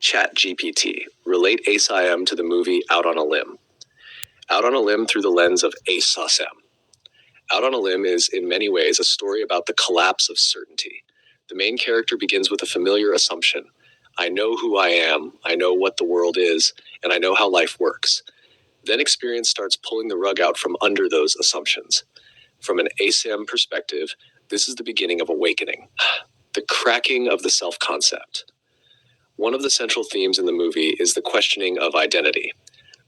ChatGPT. Relate ACIM to the movie Out on a Limb. Out on a Limb through the lens of ACIM. Out on a Limb is, in many ways, a story about the collapse of certainty. The main character begins with a familiar assumption. I know who I am, I know what the world is, and I know how life works. Then experience starts pulling the rug out from under those assumptions. From an ACIM perspective, this is the beginning of awakening. The cracking of the self-concept. One of the central themes in the movie is the questioning of identity.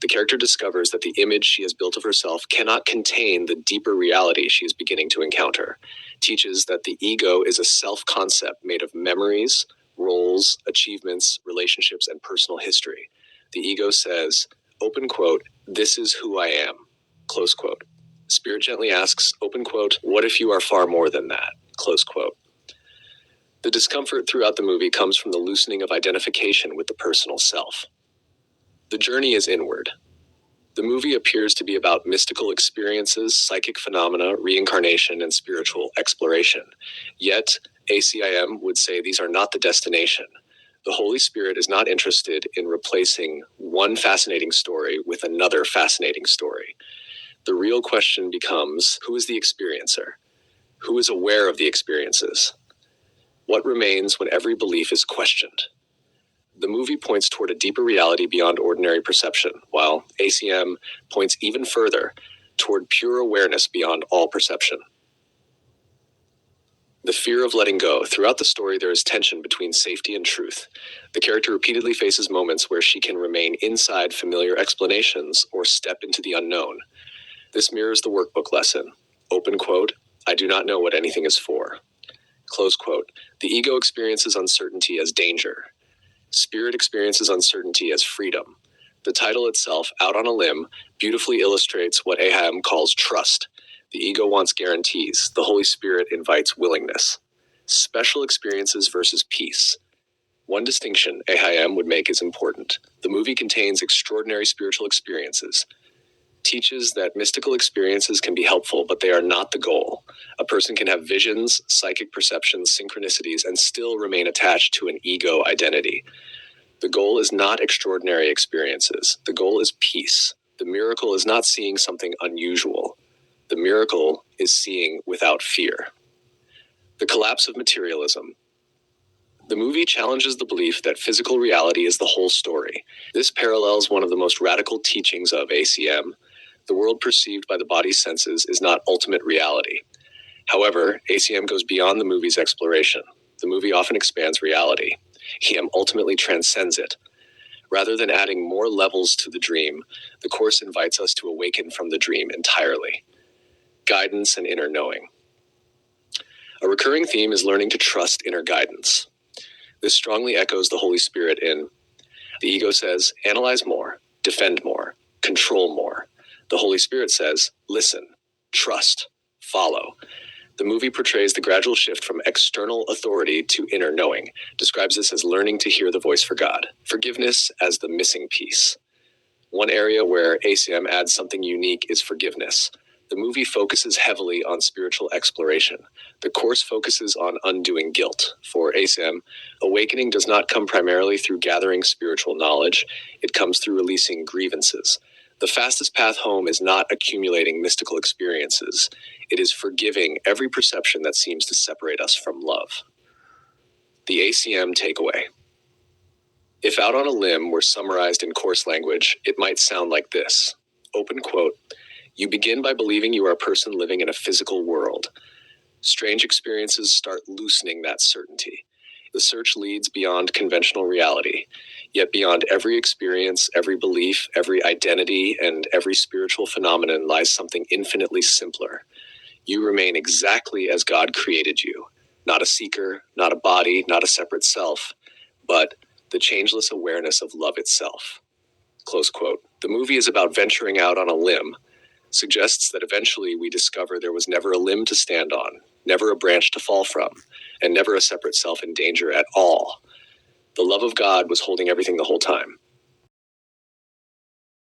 The character discovers that the image she has built of herself cannot contain the deeper reality she is beginning to encounter. Teaches that the ego is a self-concept made of memories, roles, achievements, relationships, and personal history. The ego says, open quote, "This is who I am," close quote. Spirit gently asks, open quote, "What if you are far more than that?" Close quote. The discomfort throughout the movie comes from the loosening of identification with the personal self. The journey is inward. The movie appears to be about mystical experiences, psychic phenomena, reincarnation, and spiritual exploration. Yet, ACIM would say these are not the destination. The Holy Spirit is not interested in replacing one fascinating story with another fascinating story. The real question becomes, who is the experiencer? Who is aware of the experiences? What remains when every belief is questioned? The movie points toward a deeper reality beyond ordinary perception, while ACIM points even further toward pure awareness beyond all perception. The fear of letting go. Throughout the story, there is tension between safety and truth. The character repeatedly faces moments where she can remain inside familiar explanations or step into the unknown. This mirrors the workbook lesson. Open quote, "I do not know what anything is for." Close quote. The ego experiences uncertainty as danger. Spirit experiences uncertainty as freedom. The title itself, Out on a Limb, beautifully illustrates what ACIM calls trust. The ego wants guarantees. The Holy Spirit invites willingness. Special experiences versus peace. One distinction ACIM would make is important. The movie contains extraordinary spiritual experiences. Teaches that mystical experiences can be helpful, but they are not the goal. A person can have visions, psychic perceptions, synchronicities, and still remain attached to an ego identity. The goal is not extraordinary experiences. The goal is peace. The miracle is not seeing something unusual. The miracle is seeing without fear. The collapse of materialism. The movie challenges the belief that physical reality is the whole story. This parallels one of the most radical teachings of ACIM. The world perceived by the body's senses is not ultimate reality. However, ACIM goes beyond the movie's exploration. The movie often expands reality. ACIM ultimately transcends it. Rather than adding more levels to the dream, the Course invites us to awaken from the dream entirely. Guidance and inner knowing. A recurring theme is learning to trust inner guidance. This strongly echoes the Holy Spirit in, the ego says, analyze more, defend more, control more. The Holy Spirit says, listen, trust, follow. The movie portrays the gradual shift from external authority to inner knowing, describes this as learning to hear the voice for God. Forgiveness as the missing piece. One area where ACIM adds something unique is forgiveness. The movie focuses heavily on spiritual exploration. The Course focuses on undoing guilt. For ACIM, awakening does not come primarily through gathering spiritual knowledge. It comes through releasing grievances. The fastest path home is not accumulating mystical experiences. It is forgiving every perception that seems to separate us from love. The ACIM takeaway. If Out on a Limb were summarized in Course language, it might sound like this. Open quote, "You begin by believing you are a person living in a physical world. Strange experiences start loosening that certainty. The search leads beyond conventional reality. Yet beyond every experience, every belief, every identity, and every spiritual phenomenon lies something infinitely simpler. You remain exactly as God created you. Not a seeker, not a body, not a separate self, but the changeless awareness of love itself." Close quote. The movie is about venturing out on a limb. Suggests that eventually we discover there was never a limb to stand on, never a branch to fall from, and never a separate self in danger at all. The love of God was holding everything the whole time.